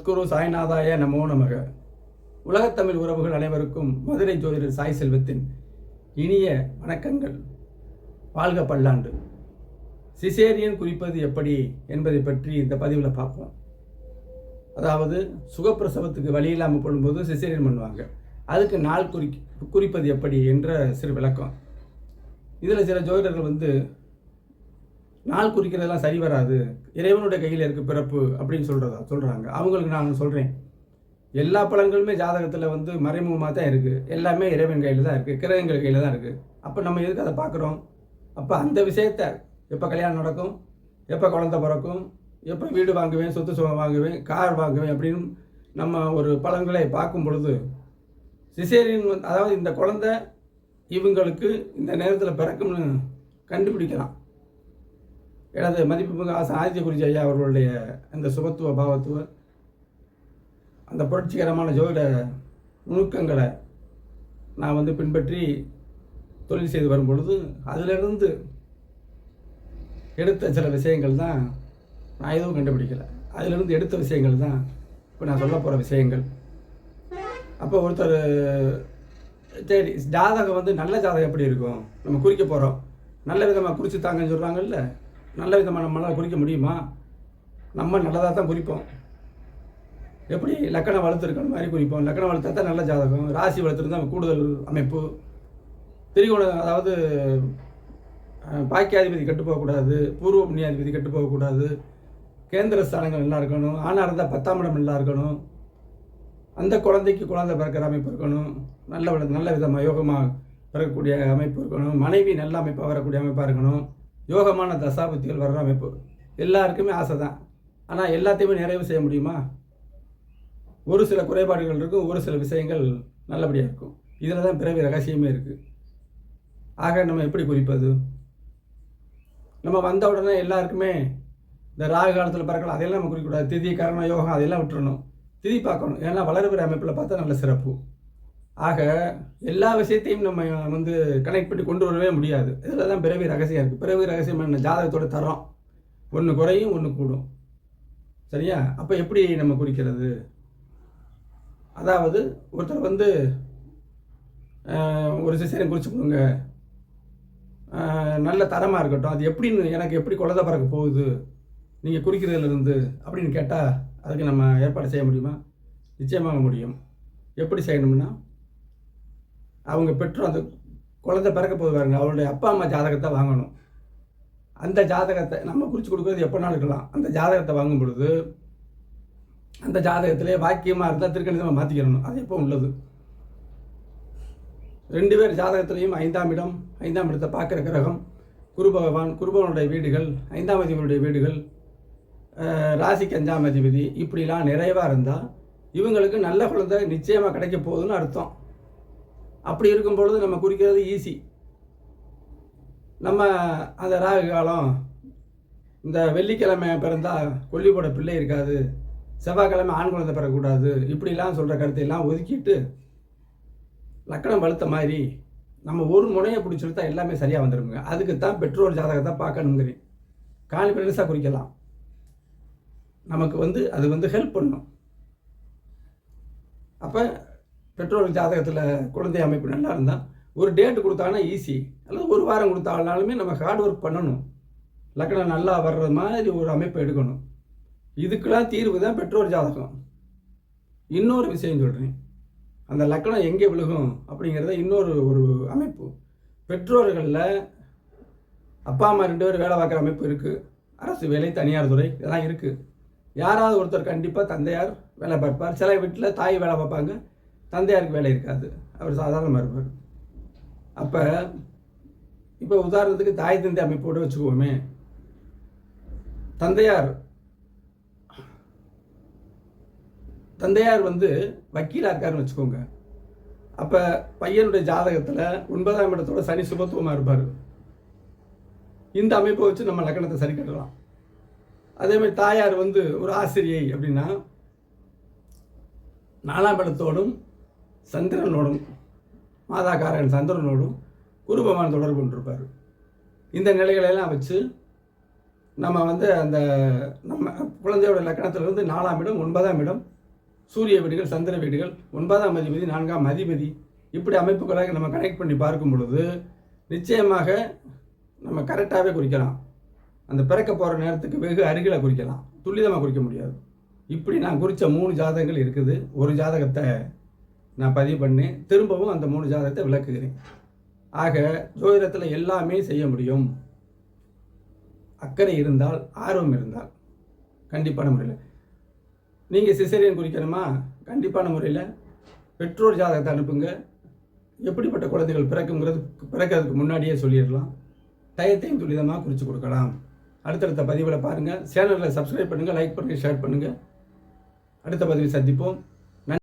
சத்குரு சாய்நாதாய நமோ நமக. உலகத்தமிழ் உறவுகள் அனைவருக்கும் மதுரை ஜோதிடர் சாய் செல்வத்தின் இனிய வணக்கங்கள். வாழ்க பல்லாண்டு. சிசேரியன் குறிப்பது எப்படி என்பதை பற்றி இந்த பதிவில் பார்ப்போம். அதாவது சுகப்பிரசவத்துக்கு வழி இல்லாமல் போடும்போது சிசேரியன் பண்ணுவாங்க. அதுக்கு நாள் குறிப்பது எப்படி என்ற சிறு விளக்கம். இதில் சில ஜோதிடர்கள் நாள் குறிக்கிறதெல்லாம் சரி வராது, இறைவனுடைய கையில் இருக்க பிறப்பு அப்படின்னு சொல்கிறாங்க. அவங்களுக்கு நான் சொல்கிறேன், எல்லா பலன்களுமே ஜாதகத்தில் மறைமுகமாக தான் இருக்குது. எல்லாமே இறைவன் கையில் தான் இருக்குது, கிரகங்கள் கையில் தான் இருக்குது. அப்போ நம்ம எதுக்கு அதை பார்க்குறோம்? அப்போ அந்த விஷயத்தை எப்போ கல்யாணம் நடக்கும், எப்போ குழந்தை பிறக்கும், எப்போ வீடு வாங்குவேன், சொத்து சுகம் வாங்குவேன், கார் வாங்குவேன் அப்படின்னு நம்ம ஒரு பலன்களை பார்க்கும் பொழுது சிசேரியன் அதாவது இந்த குழந்தை இவங்களுக்கு இந்த நேரத்தில் பிறக்கும்னு கண்டுபிடிக்கலாம். எனது மதிப்புமிகு ஆதித்ய குருஜி ஐயா அவர்களுடைய அந்த சுபத்துவ பாவத்துவ அந்த புரட்சிகரமான ஜோதிட நுணுக்கங்களை நான் பின்பற்றி தொழில் செய்து வரும் பொழுது அதிலிருந்து எடுத்த சில விஷயங்கள் தான், நான் எதுவும் கண்டுபிடிக்கலை, அதிலிருந்து எடுத்த விஷயங்கள் தான் இப்போ நான் சொல்ல போகிற விஷயங்கள். அப்போ ஒருத்தர் சரி ஜாதகம் நல்ல ஜாதகம் எப்படி இருக்கும், நம்ம குறிக்க போகிறோம், நல்ல விதமாக குறித்து தாங்கன்னு சொல்கிறாங்கல்ல. நல்ல விதமாக நம்மளால் குறிக்க முடியுமா? நம்ம நல்லதாக தான் குறிப்போம். எப்படி லக்கணம் வளர்த்துருக்கிற மாதிரி குறிப்போம். லக்கணம் வளர்த்தா தான் நல்ல ஜாதகம். ராசி வளர்த்துருந்தா கூடுதல் அமைப்பு. திரிகோணம் அதாவது பாக்கியாதிபதி கெட்டு போகக்கூடாது, பூர்வ புண்ணியாதிபதி கெட்டு போகக்கூடாது, கேந்திர ஸ்தானங்கள் நல்லா இருக்கணும், ஆணாக இருந்தால் 10ஆம் இடம் நல்லா இருக்கணும், அந்த குழந்தைக்கு குழந்தை பிறக்கிற அமைப்பு இருக்கணும், நல்ல விதமாக யோகமாக பிறக்கக்கூடிய அமைப்பு இருக்கணும், மனைவி நல்ல அமைப்பாக வரக்கூடிய அமைப்பாக இருக்கணும், யோகமான தசாபுத்திகள் வர்ற அமைப்பு. எல்லாருக்குமே ஆசை தான். ஆனால் எல்லாத்தையுமே நிறைவு செய்ய முடியுமா? ஒரு சில குறைபாடுகள் இருக்கும், ஒரு சில விஷயங்கள் நல்லபடியாக இருக்கும். இதில் தான் பிறவி ரகசியமே இருக்குது. ஆக நம்ம எப்படி குறிப்பது? நம்ம வந்த உடனே எல்லாருக்குமே இந்த ராகு காலத்தில் பிறக்கலாம் அதையெல்லாம் நம்ம குறிக்கக்கூடாது. திதி கரண யோகம் அதெல்லாம் விட்டுறணும். திதி பார்க்கணும். ஏன்னா வளர்பிற அமைப்பில் பார்த்தா நல்ல சிறப்பு. ஆக எல்லா விஷயத்தையும் நம்ம கனெக்ட் பண்ணி கொண்டு வரவே முடியாது. இதில் தான் பிறவி ரகசியம் இருக்குது. பிறவி ரகசியம் என்ன? ஜாதகத்தோட தரம் ஒன்று குறையும் ஒன்று கூடும். சரியா? அப்போ எப்படி நம்ம குறிக்கிறது? அதாவது ஒருத்தர் ஒரு சிசேரியன் குறித்து கொடுங்க, நல்ல தரமாக இருக்கட்டும், அது எப்படின்னு எனக்கு எப்படி குழந்தை பிறக்க போகுது நீங்கள் குறிக்கிறதுலேருந்து அப்படின்னு கேட்டால் அதுக்கு நம்ம ஏற்பாடு செய்ய முடியுமா? நிச்சயமாக முடியும். எப்படி செய்யணும்னா, அவங்க பெற்றோர் அந்த குழந்தை பிறக்க போது பாருங்க, அவருடைய அப்பா அம்மா ஜாதகத்தை வாங்கணும். அந்த ஜாதகத்தை நம்ம குறித்து கொடுக்குறது எப்போனாலும் இருக்கலாம். அந்த ஜாதகத்தை வாங்கும் பொழுது அந்த ஜாதகத்திலே வாக்கியமாக இருந்தால் திருக்கணிதமாக மாற்றிக்கிறணும். அது எப்போ உள்ளது. 2 பேர் ஜாதகத்திலையும் 5ஆம் இடத்தை பார்க்குற கிரகம் குரு பகவான், குருபவனுடைய வீடுகள், 5ஆம் அதிபதியுடைய வீடுகள், ராசிக்கு 5ஆம் அதிபதி இப்படிலாம் நிறைவாக இருந்தால் இவங்களுக்கு நல்ல குழந்தை நிச்சயமாக கிடைக்க போகுதுன்னு அர்த்தம். அப்படி இருக்கும் பொழுது நம்ம குறிக்கிறது ஈஸி. நம்ம அந்த ராகு காலம் இந்த வெள்ளிக்கிழமை பிறந்தால் கொல்லி போட பிள்ளை இருக்காது, செவ்வாய்க்கிழமை ஆண் குழந்தை பெறக்கூடாது, இப்படிலாம் சொல்கிற கருத்தையெல்லாம் ஒதுக்கிட்டு லக்கணம் வளர்த்த மாதிரி நம்ம ஒரு முனையை பிடிச்சிருத்தா எல்லாமே சரியாக வந்துடுங்க. அதுக்கு தான் பெற்றோர் ஜாதகத்தை பார்க்கணுங்கிறேன். கான்ஃபிடன்ஸாக குறிக்கலாம். நமக்கு அது ஹெல்ப் பண்ணும். அப்போ பெற்றோர் ஜாதகத்தில் குழந்தை அமைப்பு நல்லா இருந்தால் ஒரு டேட்டு கொடுத்தாங்கன்னா ஈஸி, அல்லது ஒரு வாரம் கொடுத்தாலுமே நம்ம ஹார்ட் ஒர்க் பண்ணணும். லக்கணம் நல்லா வர்ற மாதிரி ஒரு அமைப்பை எடுக்கணும். இதுக்கெல்லாம் தீர்வு தான் பெற்றோர் ஜாதகம். இன்னொரு விஷயம் சொல்கிறேன், அந்த லக்கணம் எங்கே விழுகும் அப்படிங்கிறத இன்னொரு ஒரு அமைப்பு. பெற்றோர்களில் அப்பா அம்மா 2 பேர் வேலை பார்க்குற அமைப்பு இருக்குது. அரசு வேலை, தனியார் துறை இதெல்லாம் இருக்குது. யாராவது ஒருத்தர் கண்டிப்பாக தந்தையார் வேலை பார்ப்பார். சில வீட்டில் தாய் வேலை பார்ப்பாங்க, தந்தையாருக்கு வேலை இருக்காது, அவர் சாதாரணமாக இருப்பார். அப்போ இப்போ உதாரணத்துக்கு தாய் தந்தை அமைப்போடு வச்சுக்குவோமே, தந்தையார் வக்கீலாக இருக்காருன்னு வச்சுக்கோங்க. அப்போ பையனுடைய ஜாதகத்தில் 9ஆம் இடத்தோட சனி சுபத்துவமாக இருப்பார். இந்த அமைப்பை வச்சு நம்ம லக்கணத்தை சரி கட்டலாம். அதேமாதிரி தாயார் ஒரு ஆசிரியை அப்படின்னா 4ஆம் இடத்தோடும் சந்திரனோடும், மாதாக்காரன் சந்திரனோடும் குரு பகவான் தொடர்பு கொண்டிருப்பார். இந்த நிலைகளெல்லாம் வச்சு நம்ம வந்து அந்த நம்ம குழந்தையோட லக்கணத்திலிருந்து 4ஆம் இடம் 9ஆம் இடம் சூரிய வீடுகள் சந்திர வீடுகள் 9ஆம் அதிபதி 4ஆம் அதிபதி இப்படி அமைப்புகளாக நம்ம கனெக்ட் பண்ணி பார்க்கும் பொழுது நிச்சயமாக நம்ம கரெக்டாகவே குறிக்கலாம். அந்த பிறக்க போகிற நேரத்துக்கு வெகு அருகில் குறிக்கலாம், துல்லிதமாக குறிக்க முடியாது. இப்படி நான் குறித்த 3 ஜாதகங்கள் இருக்குது. ஒரு ஜாதகத்தை நான் பதிவு பண்ணி திரும்பவும் அந்த 3 ஜாதகத்தை விளக்குகிறேன். ஆக ஜோதிடத்தில் எல்லாமே செய்ய முடியும். அக்கறை இருந்தால், ஆர்வம் இருந்தால் கண்டிப்பான முறையில். நீங்கள் சிசேரியன் குறிக்கணுமா? கண்டிப்பான முறையில் பெற்றோர் ஜாதகத்தை அனுப்புங்க. எப்படிப்பட்ட குழந்தைகள் பிறக்கிறதுக்கு முன்னாடியே சொல்லிடலாம். டயத்தையும் துரிதமாக குறித்து கொடுக்கலாம். அடுத்தடுத்த பதிவில் பாருங்கள். சேனலில் சப்ஸ்கிரைப் பண்ணுங்கள், லைக் பண்ணுங்கள், ஷேர் பண்ணுங்கள். அடுத்த பதிவில் சந்திப்போம்.